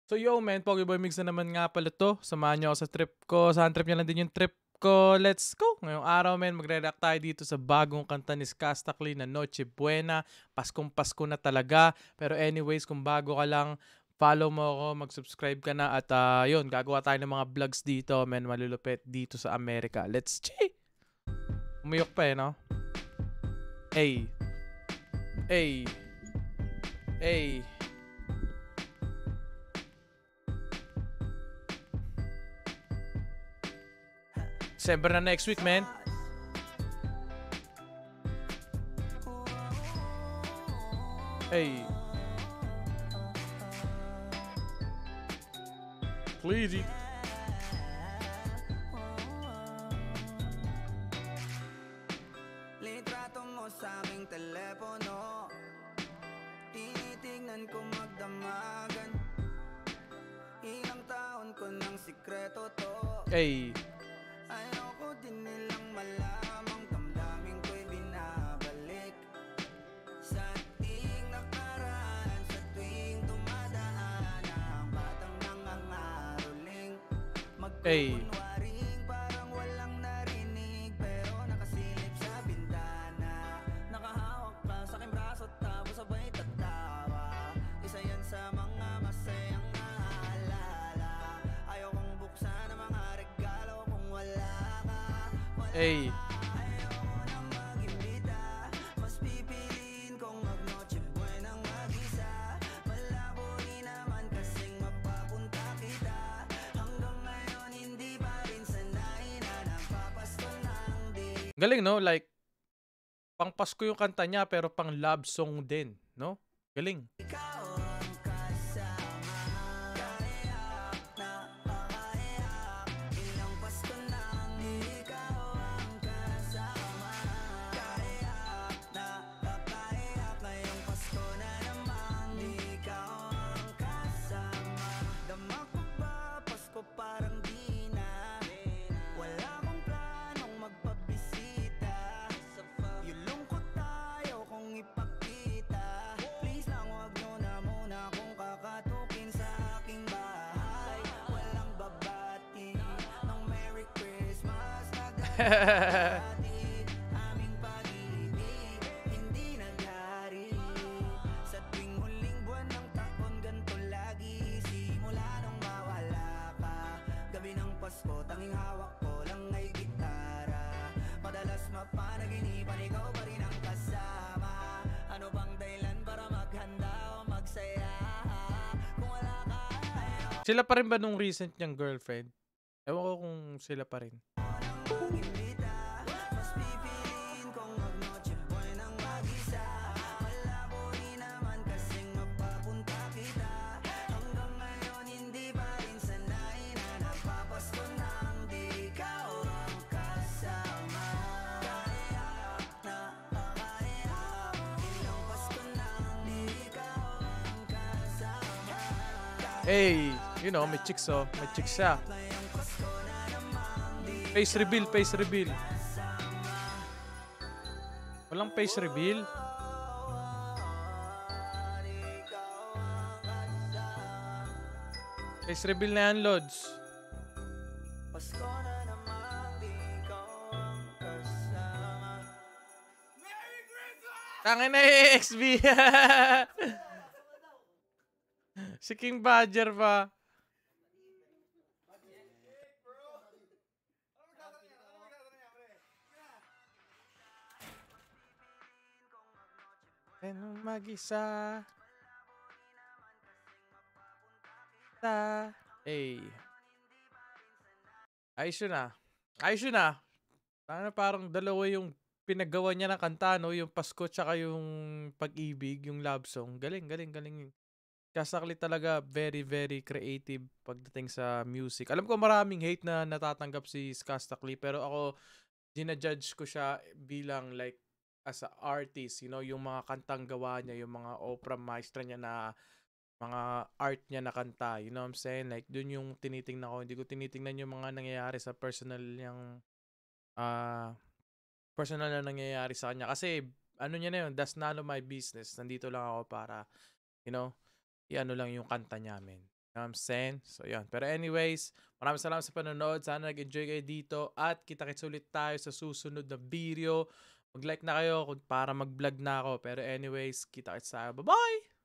So yo man, Pogi Boy Mix na naman nga pala to. Samahan niyo ako sa trip ko. Saan trip niya lang din yung trip ko. Let's go! Ngayong araw men, magre-react tayo dito sa bagong kanta ni Skastakli na Noche Buena. Paskong Pasko na talaga. Pero anyways, kung bago ka lang, follow mo ako, mag-subscribe ka na. At yun, gagawa tayo ng mga vlogs dito men, malulupit dito sa Amerika. Let's check! Umiyok pa no? Ay. Ay. Ay. December na next week, man. Hey. Please. Litrato mo sa aming telepono, tinitignan ko magdamagan. Ilang taon ko ng sikreto to. Hey. Ayoko din nilang malamang damdamin ko'y binabalik sa ating nakaraan. Sa tuwing dumadaan ang batang nangangaroling, magkukunwaring parang walang narinig, pero nakasilip sa bintana. Nakahawak ka sa aking braso tapos sabay tatawa. Isa yan sa mga masayang naalala. Ayokong buksan ang mga regalo kung wala ka. Hey. Ayoko nang mag-imbita, mas pipiliin kong mag-Noche Buenang mag-isa. Malabo rin naman kasing mapapunta kita. Hanggang ngayon hindi pa rin sanay na nagpapasko ng di. Galing, no? Like, pang Pasko yung kanta niya, pero pang love song din, no? Galing. Ikaw ang kasama, kaiyak na pakaiyak. Ilang Pasko nang ikaw ang kasama, kaiyak na pakaiyak. Ngayong Pasko na naman, ikaw ang kasama. Dama ko ba Pasko parang di na, wala akong planong magpabisita. Yung lungkot tayo kung ipakita. Please lang wag nyo na muna kung kakatukin sa aking bahay. Walang babati ng Merry Christmas. Nagdadati aming pag-ibig, hindi naghari. Sa tuwing huling buwan ng taon, ganito lagi. Simula nung mawala ka, gabi ng Pasko, tanging hawak ko lang ay gitara. Madalas mapanaginipan, ikaw pa rin ang kasama. Ano bang dahilan para maghanda o magsaya? Kung wala ka, ayaw Sila pa rin ba nung recent niyang girlfriend? Ewan ko kung sila pa rin. nang mag-imbita, mas pipiliin kong mag-Noche Buenang mag-isa. Malabo rin naman kasing mapapunta kita. Hanggang ngayon hindi pa rin sanay na nagpapasko nang di ikaw ang kasama. Kaiyak na pakaiyak, ilang Pasko nang di ikaw ang kasama. Hey, you know, may chicks oh. May chicks siya. Ngayong Pasko na naman, di Face reveal, face reveal. Walang face reveal. Face reveal na yan, Lods. Pasko na naman, di ikaw ang kasama. Tangin na XB. Si King Badger pa. Ano mag-isa? Hey. Ayos yun ah. Ayos yun ah. Parang dalawa yung pinagawa niya ng kanta, no? Yung Pasko tsaka yung Pag-ibig, yung love song. Galing, galing, galing. Skastakli talaga very, very creative pagdating sa music. Alam ko maraming hate na natatanggap si Skastakli, pero ako, ginajudge ko siya bilang like as a artist, you know, yung mga kantang gawa niya, yung mga opera maestra niya na mga art niya na kanta, you know what I'm saying? Like, dun yung tinitingnan ko. Hindi ko tinitingnan yung mga nangyayari sa personal niyang personal na nangyayari sa kanya. Kasi, ano niya na yun, that's none of my business. Nandito lang ako para, you know, i-ano lang yung kanta niya, men. Know what I'm saying? So, yun. Pero anyways, maraming salamat sa panonood. Sana nag-enjoy kayo dito. At kita-kits ulit tayo sa susunod na video. Mag-like na kayo para mag-vlog na ako. Pero anyways, kita-kits tayo. Bye-bye!